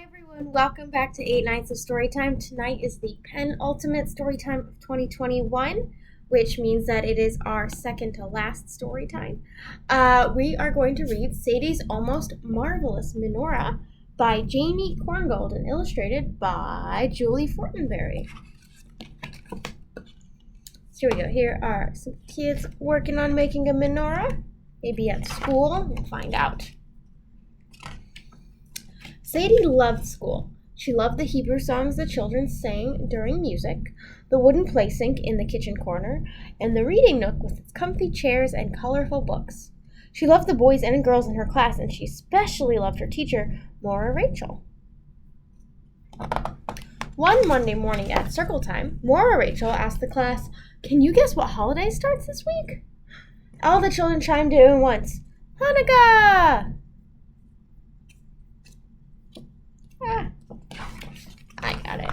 Everyone, welcome back to 8 Nights of Storytime. Tonight is the penultimate Storytime of 2021, which means that it is our second to last Storytime. We are going to read Sadie's Almost Marvelous Menorah by Jamie Korngold and illustrated by Julie Fortenberry. So here we go. Here are some kids working on making a menorah. Maybe at school. We'll find out. Sadie loved school. She loved the Hebrew songs the children sang during music, the wooden play sink in the kitchen corner, and the reading nook with its comfy chairs and colorful books. She loved the boys and girls in her class, and she especially loved her teacher, Menorah Rachel. One Monday morning at circle time, Menorah Rachel asked the class, "Can you guess what holiday starts this week?" All the children chimed in at once. Hanukkah! I got it.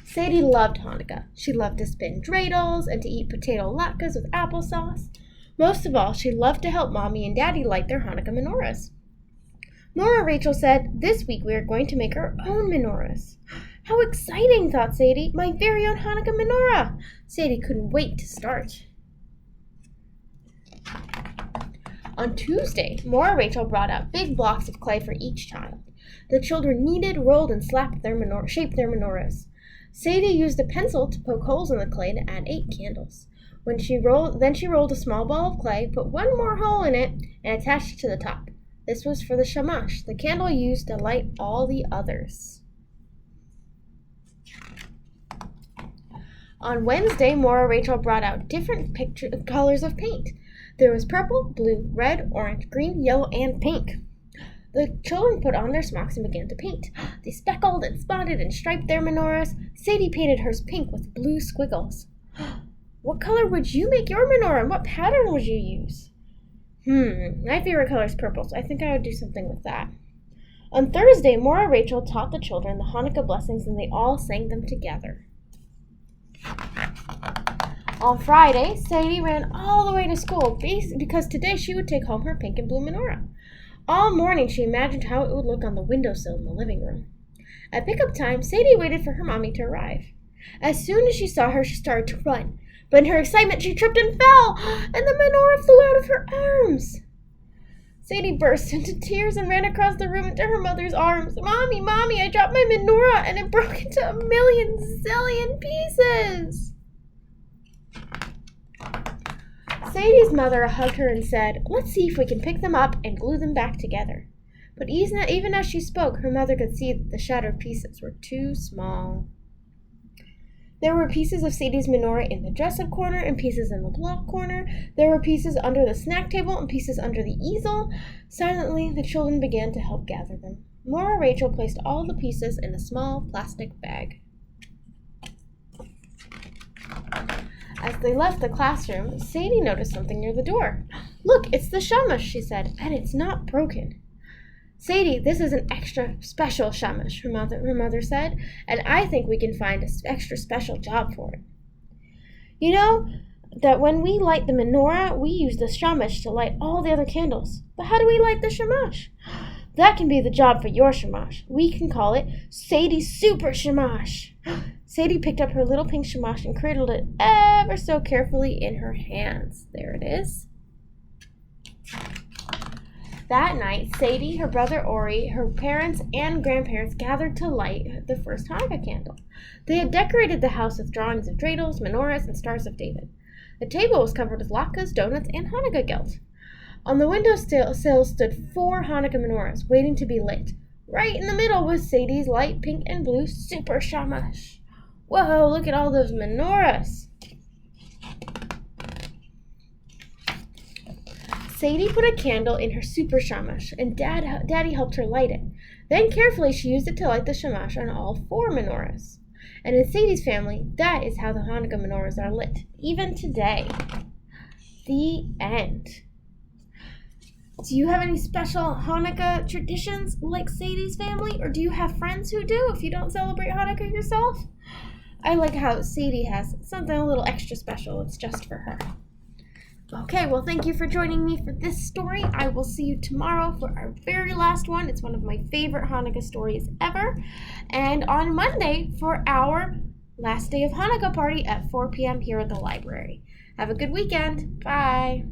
Sadie loved Hanukkah. She loved to spin dreidels and to eat potato latkes with applesauce. Most of all, she loved to help Mommy and Daddy light their Hanukkah menorahs. Menorah Rachel said, "This week we are going to make our own menorahs." How exciting, thought Sadie. My very own Hanukkah menorah. Sadie couldn't wait to start. On Tuesday, Menorah Rachel brought out big blocks of clay for each child. The children kneaded, rolled, and shaped their menorahs. Sadie used a pencil to poke holes in the clay to add 8 candles. Then she rolled a small ball of clay, put one more hole in it, and attached it to the top. This was for the shamash, the candle used to light all the others. On Wednesday, Menorah Rachel brought out different colors of paint. There was purple, blue, red, orange, green, yellow, and pink. The children put on their smocks and began to paint. They speckled and spotted and striped their menorahs. Sadie painted hers pink with blue squiggles. What color would you make your menorah, and what pattern would you use? My favorite color is purple, so I think I would do something with that. On Thursday, Menorah Rachel taught the children the Hanukkah blessings, and they all sang them together. On Friday, Sadie ran all the way to school because today she would take home her pink and blue menorah. All morning she imagined how it would look on the windowsill in the living room. At pickup time, Sadie waited for her mommy to arrive. As soon as she saw her, she started to run. But in her excitement, she tripped and fell, and the menorah flew out of her arms. Sadie burst into tears and ran across the room into her mother's arms. "Mommy, Mommy, I dropped my menorah, and it broke into a million zillion pieces." Sadie's mother hugged her and said, "Let's see if we can pick them up and glue them back together." But even as she spoke, her mother could see that the shattered pieces were too small. There were pieces of Sadie's menorah in the dress-up corner and pieces in the block corner. There were pieces under the snack table and pieces under the easel. Silently, the children began to help gather them. Menorah Rachel placed all the pieces in a small plastic bag. As they left the classroom, Sadie noticed something near the door. "Look, it's the shamash," she said, "and it's not broken." "Sadie, this is an extra special shamash," her mother said, "and I think we can find an extra special job for it. You know that when we light the menorah, we use the shamash to light all the other candles. But how do we light the shamash? That can be the job for your shamash. We can call it Sadie's Super Shamash." Sadie picked up her little pink shamash and cradled it ever so carefully in her hands. There it is. That night, Sadie, her brother Ori, her parents, and grandparents gathered to light the first Hanukkah candle. They had decorated the house with drawings of dreidels, menorahs, and stars of David. The table was covered with latkes, donuts, and Hanukkah gelt. On the windowsill stood 4 Hanukkah menorahs, waiting to be lit. Right in the middle was Sadie's light pink and blue super shamash. Whoa, look at all those menorahs. Sadie put a candle in her super shamash, and Daddy helped her light it. Then carefully she used it to light the shamash on all 4 menorahs. And in Sadie's family, that is how the Hanukkah menorahs are lit, even today. The end. Do you have any special Hanukkah traditions like Sadie's family, or do you have friends who do if you don't celebrate Hanukkah yourself? I like how Sadie has something a little extra special. It's just for her. Okay, well, thank you for joining me for this story. I will see you tomorrow for our very last one. It's one of my favorite Hanukkah stories ever. And on Monday for our last day of Hanukkah party at 4 p.m. here at the library. Have a good weekend. Bye.